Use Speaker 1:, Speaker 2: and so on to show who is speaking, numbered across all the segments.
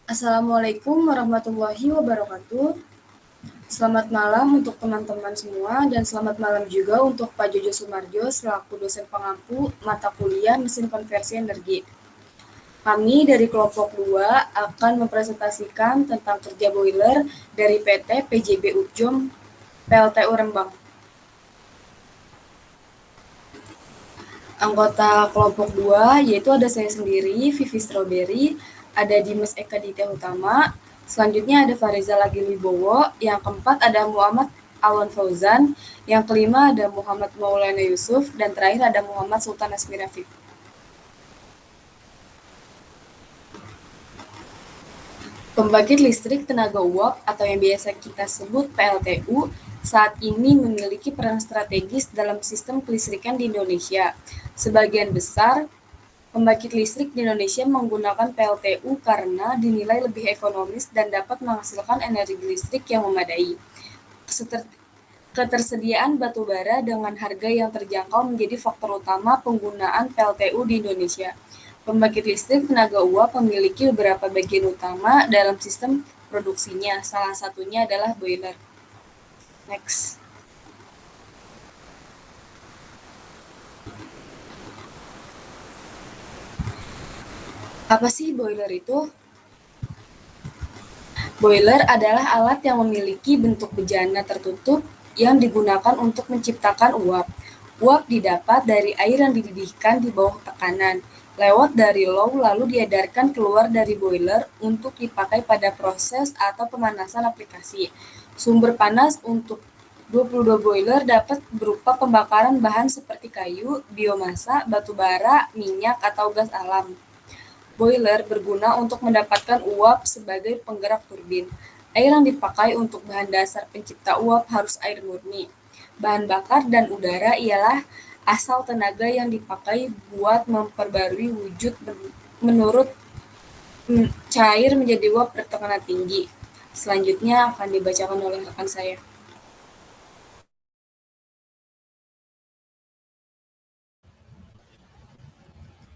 Speaker 1: Assalamualaikum warahmatullahi wabarakatuh. Selamat malam untuk teman-teman semua dan selamat malam juga untuk Pak Jojo Sumarjo selaku dosen pengampu mata kuliah mesin konversi energi. Kami dari kelompok 2 akan mempresentasikan tentang kerja boiler dari PT PJB Ujum PLTU Rembang. Anggota kelompok 2 yaitu ada saya sendiri, Vivi Strawberry, ada Dimas Eka Ditya Utama, selanjutnya ada Fariza Lagi Wibowo, yang keempat ada Muhammad Alwan Fauzan, yang kelima ada Muhammad Maulana Yusuf, dan terakhir ada Muhammad Sultan Asmi Rafiq. Pembangkit listrik tenaga uap atau yang biasa kita sebut PLTU saat ini memiliki peran strategis dalam sistem kelistrikan di Indonesia. Sebagian besar pembangkit listrik di Indonesia menggunakan PLTU karena dinilai lebih ekonomis dan dapat menghasilkan energi listrik yang memadai. Ketersediaan batu bara dengan harga yang terjangkau menjadi faktor utama penggunaan PLTU di Indonesia. Pembangkit listrik tenaga uap memiliki beberapa bagian utama dalam sistem produksinya. Salah satunya adalah boiler. Next. Apa sih boiler itu? Boiler adalah alat yang memiliki bentuk bejana tertutup yang digunakan untuk menciptakan uap. Uap didapat dari air yang dididihkan di bawah tekanan, lewat dari low lalu diedarkan keluar dari boiler untuk dipakai pada proses atau pemanasan aplikasi. Sumber panas untuk 22 boiler dapat berupa pembakaran bahan seperti kayu, biomasa, batu bara, minyak, atau gas alam. Boiler berguna untuk mendapatkan uap sebagai penggerak turbin. Air yang dipakai untuk bahan dasar pencipta uap harus air murni. Bahan bakar dan udara ialah asal tenaga yang dipakai buat memperbarui wujud menurut cair menjadi uap bertekanan tinggi. Selanjutnya akan dibacakan oleh rekan saya.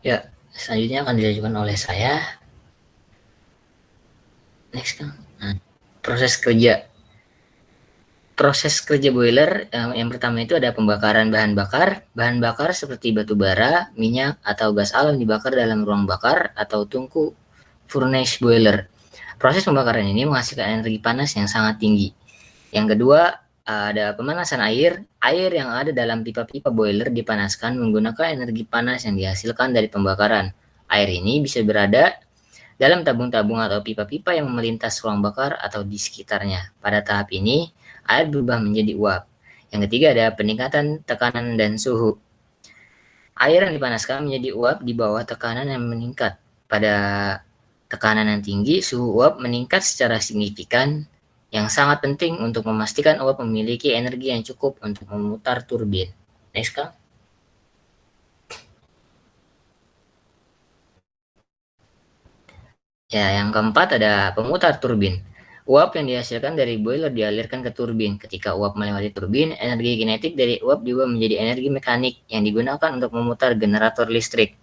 Speaker 2: Ya, selanjutnya akan dilanjutkan oleh saya. Next kan. Proses kerja. Proses kerja boiler yang pertama itu ada pembakaran bahan bakar. Bahan bakar seperti batu bara, minyak, atau gas alam dibakar dalam ruang bakar atau tungku furnace boiler. Proses pembakaran ini menghasilkan energi panas yang sangat tinggi. Yang kedua, ada pemanasan air. Air yang ada dalam pipa-pipa boiler dipanaskan menggunakan energi panas yang dihasilkan dari pembakaran. Air ini bisa berada dalam tabung-tabung atau pipa-pipa yang melintas ruang bakar atau di sekitarnya. Pada tahap ini, air berubah menjadi uap. Yang ketiga ada peningkatan tekanan dan suhu. Air yang dipanaskan menjadi uap di bawah tekanan yang meningkat. Pada tekanan yang tinggi, suhu uap meningkat secara signifikan, yang sangat penting untuk memastikan uap memiliki energi yang cukup untuk memutar turbin. Next, Kang. Ya, yang keempat ada pemutar turbin. Uap yang dihasilkan dari boiler dialirkan ke turbin. Ketika uap melewati turbin, energi kinetik dari uap diubah menjadi energi mekanik yang digunakan untuk memutar generator listrik.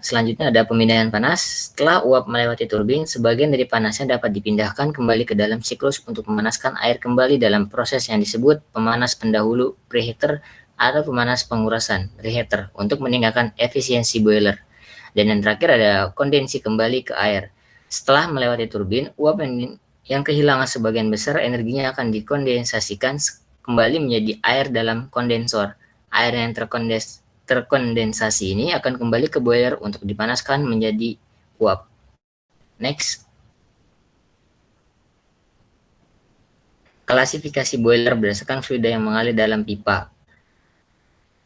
Speaker 2: Selanjutnya ada pemindahan panas. Setelah uap melewati turbin, sebagian dari panasnya dapat dipindahkan kembali ke dalam siklus untuk memanaskan air kembali dalam proses yang disebut pemanas pendahulu preheater atau pemanas pengurasan reheater untuk meningkatkan efisiensi boiler. Dan yang terakhir ada kondensi kembali ke air. Setelah melewati turbin, uap yang kehilangan sebagian besar energinya akan dikondensasikan kembali menjadi air dalam kondensor. Air yang terkondensasi ini akan kembali ke boiler untuk dipanaskan menjadi uap. Next. Klasifikasi boiler berdasarkan fluida yang mengalir dalam pipa.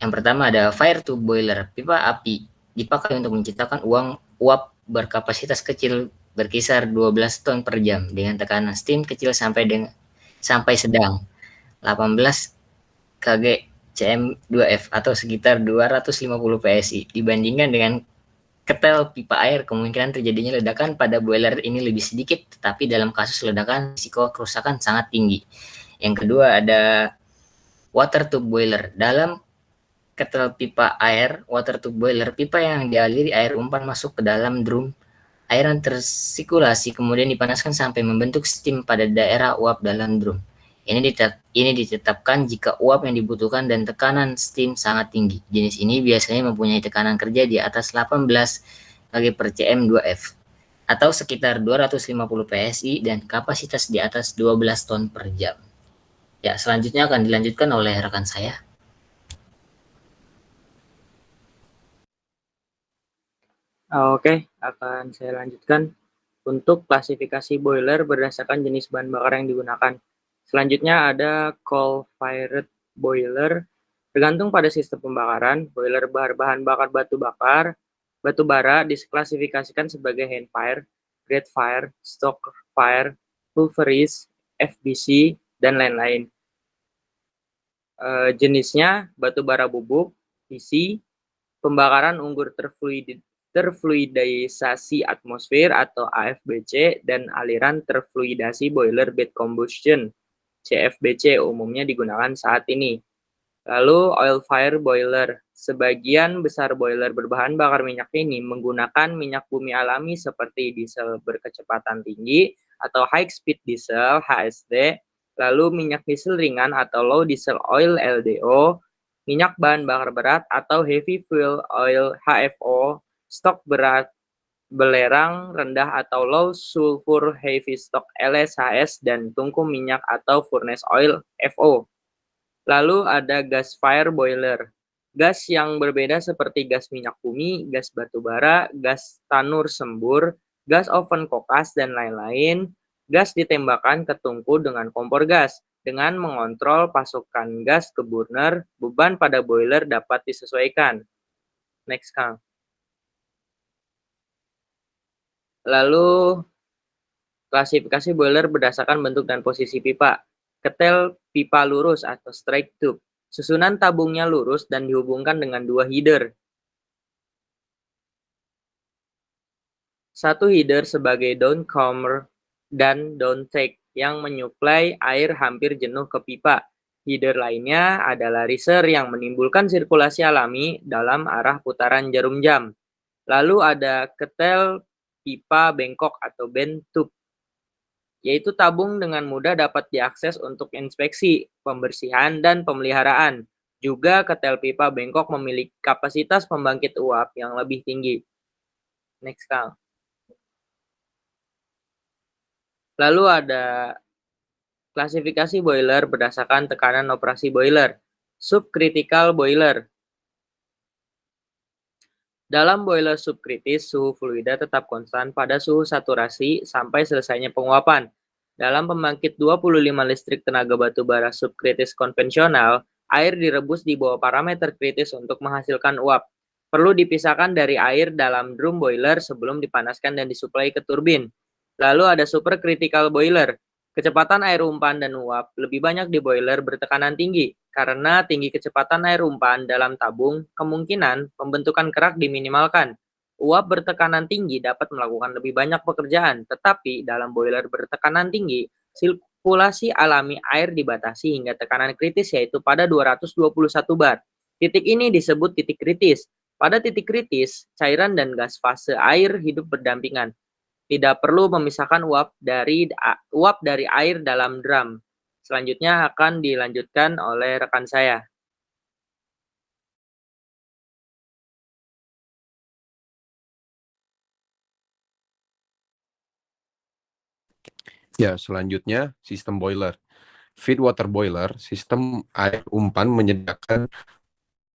Speaker 2: Yang pertama ada fire tube boiler, pipa api dipakai untuk menciptakan uap berkapasitas kecil berkisar 12 ton per jam dengan tekanan steam kecil sampai sedang 18 kg cm2f atau sekitar 250 psi. Dibandingkan dengan ketel pipa air, kemungkinan terjadinya ledakan pada boiler ini lebih sedikit, tetapi dalam kasus ledakan risiko kerusakan sangat tinggi. Yang kedua ada water tube boiler. Dalam ketel pipa air, water tube boiler, pipa yang dialiri air umpan masuk ke dalam drum Airan tersirkulasi kemudian dipanaskan sampai membentuk steam pada daerah uap dalam drum. Ini ditetapkan jika uap yang dibutuhkan dan tekanan steam sangat tinggi. Jenis ini biasanya mempunyai tekanan kerja di atas 18 kg per cm 2F atau sekitar 250 PSI dan kapasitas di atas 12 ton per jam. Ya, selanjutnya akan dilanjutkan oleh rekan saya.
Speaker 3: Oke, akan saya lanjutkan untuk klasifikasi boiler berdasarkan jenis bahan bakar yang digunakan. Selanjutnya ada coal-fired boiler. Tergantung pada sistem pembakaran, boiler bahan bakar batu bara diklasifikasikan sebagai hand fire, grate fire, stock fire, pulverized, FBC, dan lain-lain. Jenisnya batu bara bubuk, PC, pembakaran unggur terfluidisasi atmosfer atau AFBC, dan aliran terfluidasi boiler bed combustion CFBC umumnya digunakan saat ini. Lalu oil fire boiler. Sebagian besar boiler berbahan bakar minyak ini menggunakan minyak bumi alami seperti diesel berkecepatan tinggi atau high speed diesel HSD, lalu minyak diesel ringan atau low diesel oil LDO, minyak bahan bakar berat atau heavy fuel oil HFO, stok berat belerang rendah atau low sulfur heavy stock LSHS, dan tungku minyak atau furnace oil FO. Lalu ada gas fire boiler. Gas yang berbeda seperti gas minyak bumi, gas batu bara, gas tanur sembur, gas oven kokas, dan lain-lain. Gas ditembakkan ke tungku dengan kompor gas. Dengan mengontrol pasokan gas ke burner, beban pada boiler dapat disesuaikan. Next, Kang. Lalu klasifikasi boiler berdasarkan bentuk dan posisi pipa. Ketel pipa lurus atau straight tube. Susunan tabungnya lurus dan dihubungkan dengan dua header. Satu header sebagai downcomer dan downtake yang menyuplai air hampir jenuh ke pipa. Header lainnya adalah riser yang menimbulkan sirkulasi alami dalam arah putaran jarum jam. Lalu ada ketel pipa bengkok atau bent tube, yaitu tabung dengan mudah dapat diakses untuk inspeksi, pembersihan, dan pemeliharaan. Juga ketel pipa bengkok memiliki kapasitas pembangkit uap yang lebih tinggi. Next, Kang. Lalu ada klasifikasi boiler berdasarkan tekanan operasi boiler. Subcritical boiler. Dalam boiler subkritis, suhu fluida tetap konstan pada suhu saturasi sampai selesainya penguapan. Dalam pembangkit 25 listrik tenaga batu bara subkritis konvensional, air direbus di bawah parameter kritis untuk menghasilkan uap. Perlu dipisahkan dari air dalam drum boiler sebelum dipanaskan dan disuplai ke turbin. Lalu ada supercritical boiler. Kecepatan air umpan dan uap lebih banyak di boiler bertekanan tinggi. Karena tinggi kecepatan air umpan dalam tabung, kemungkinan pembentukan kerak diminimalkan. Uap bertekanan tinggi dapat melakukan lebih banyak pekerjaan, tetapi dalam boiler bertekanan tinggi, sirkulasi alami air dibatasi hingga tekanan kritis, yaitu pada 221 bar. Titik ini disebut titik kritis. Pada titik kritis, cairan dan gas fase air hidup berdampingan. Tidak perlu memisahkan uap dari air dalam drum. Selanjutnya akan dilanjutkan oleh rekan saya.
Speaker 4: Ya, selanjutnya sistem boiler. Feed water boiler, sistem air umpan menyediakan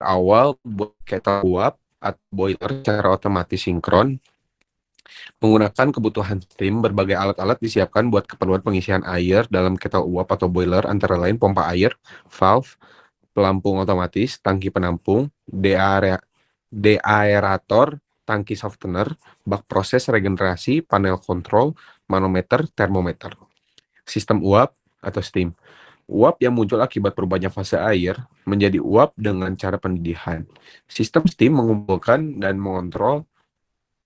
Speaker 4: awal buat kettle uap atau boiler secara otomatis sinkron. Menggunakan kebutuhan steam, berbagai alat-alat disiapkan buat keperluan pengisian air dalam kettle uap atau boiler, antara lain pompa air, valve, pelampung otomatis, tangki penampung, deaerator, tangki softener, bak proses regenerasi, panel kontrol, manometer, termometer. Sistem uap atau steam. Uap yang muncul akibat perubahannya fase air menjadi uap dengan cara pendidihan. Sistem steam mengumpulkan dan mengontrol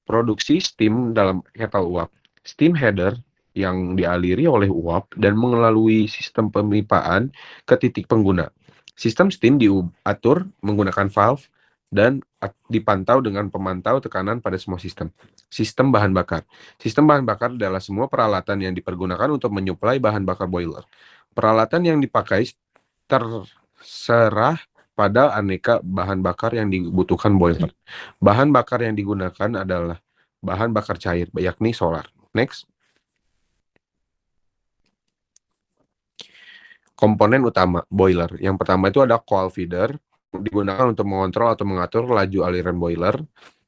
Speaker 4: produksi steam dalam kettle uap. Steam header yang dialiri oleh uap dan melalui sistem pemipaan ke titik pengguna. Sistem steam diatur menggunakan valve dan dipantau dengan pemantau tekanan pada semua sistem. Sistem bahan bakar. Sistem bahan bakar adalah semua peralatan yang dipergunakan untuk menyuplai bahan bakar boiler. Peralatan yang dipakai terserah pada aneka bahan bakar yang dibutuhkan boiler. Bahan bakar yang digunakan adalah bahan bakar cair, yakni solar. Next. Komponen utama boiler. Yang pertama itu ada coil feeder, digunakan untuk mengontrol atau mengatur laju aliran boiler.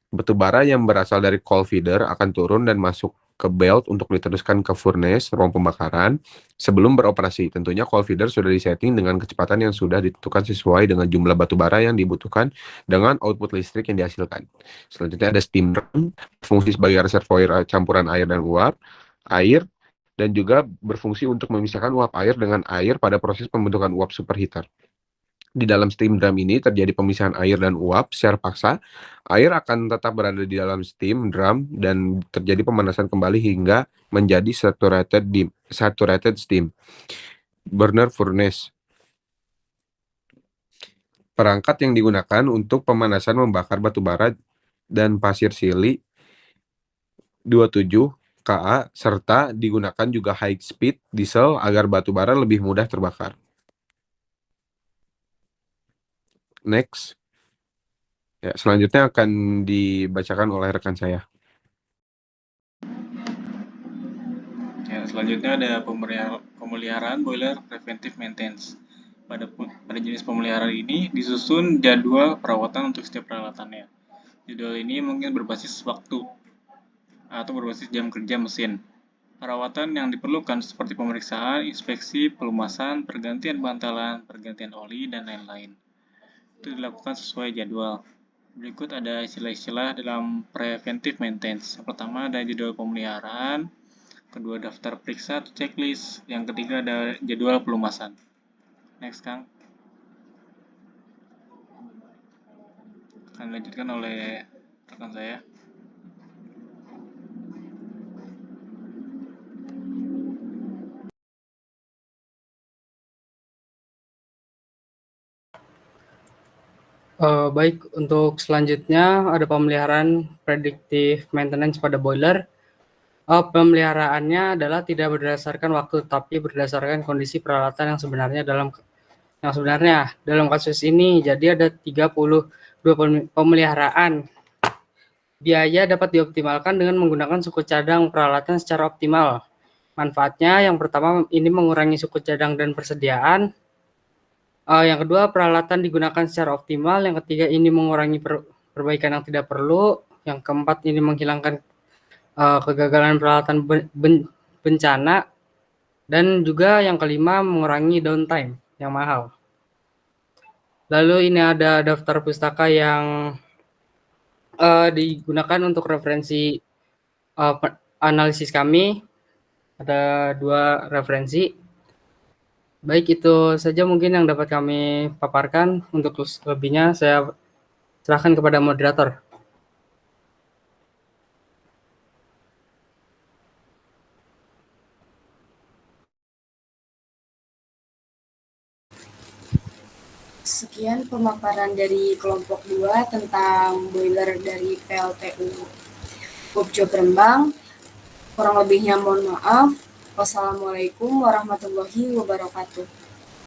Speaker 4: Batu bara yang berasal dari coil feeder akan turun dan masuk ke belt untuk diteruskan ke furnace, ruang pembakaran, sebelum beroperasi. Tentunya coil feeder sudah disetting dengan kecepatan yang sudah ditentukan sesuai dengan jumlah batu bara yang dibutuhkan dengan output listrik yang dihasilkan. Selanjutnya ada steam drum, fungsi sebagai reservoir campuran air dan uap, air, dan juga berfungsi untuk memisahkan uap air dengan air pada proses pembentukan uap superheater. Di dalam steam drum ini terjadi pemisahan air dan uap secara paksa. Air akan tetap berada di dalam steam drum dan terjadi pemanasan kembali hingga menjadi saturated steam. Burner furnace. Perangkat yang digunakan untuk pemanasan membakar batu bara dan pasir sili 27 Ka serta digunakan juga high speed diesel agar batu bara lebih mudah terbakar. Next. Ya, selanjutnya akan dibacakan oleh rekan saya.
Speaker 5: Ya, selanjutnya ada pemeliharaan boiler preventive maintenance. Pada jenis pemeliharaan ini disusun jadwal perawatan untuk setiap peralatannya. Jadwal ini mungkin berbasis waktu atau berbasis jam kerja mesin. Perawatan yang diperlukan seperti pemeriksaan, inspeksi, pelumasan, pergantian bantalan, pergantian oli, dan lain-lain. Itu dilakukan sesuai jadwal. Berikut ada istilah-istilah dalam preventive maintenance. Yang pertama ada jadwal pemeliharaan, kedua daftar periksa atau checklist, yang ketiga ada jadwal pelumasan. Next, Kang. Akan dilanjutkan oleh rekan saya.
Speaker 6: Baik, untuk selanjutnya ada pemeliharaan predictive maintenance pada boiler. Pemeliharaannya adalah tidak berdasarkan waktu, tapi berdasarkan kondisi peralatan yang sebenarnya dalam kasus ini. Jadi ada 32 pemeliharaan. Biaya dapat dioptimalkan dengan menggunakan suku cadang peralatan secara optimal. Manfaatnya yang pertama ini mengurangi suku cadang dan persediaan. Yang kedua, peralatan digunakan secara optimal. Yang ketiga, ini mengurangi perbaikan yang tidak perlu. Yang keempat, ini menghilangkan kegagalan peralatan bencana. Dan juga yang kelima, mengurangi downtime yang mahal. Lalu ini ada daftar pustaka yang digunakan untuk referensi analisis kami. Ada 2 referensi. Baik, itu saja mungkin yang dapat kami paparkan. Untuk lebihnya saya serahkan kepada moderator.
Speaker 1: Sekian pemaparan dari kelompok 2 tentang boiler dari PLTU Pupjob Rembang. Kurang lebihnya mohon maaf. Wassalamualaikum warahmatullahi wabarakatuh.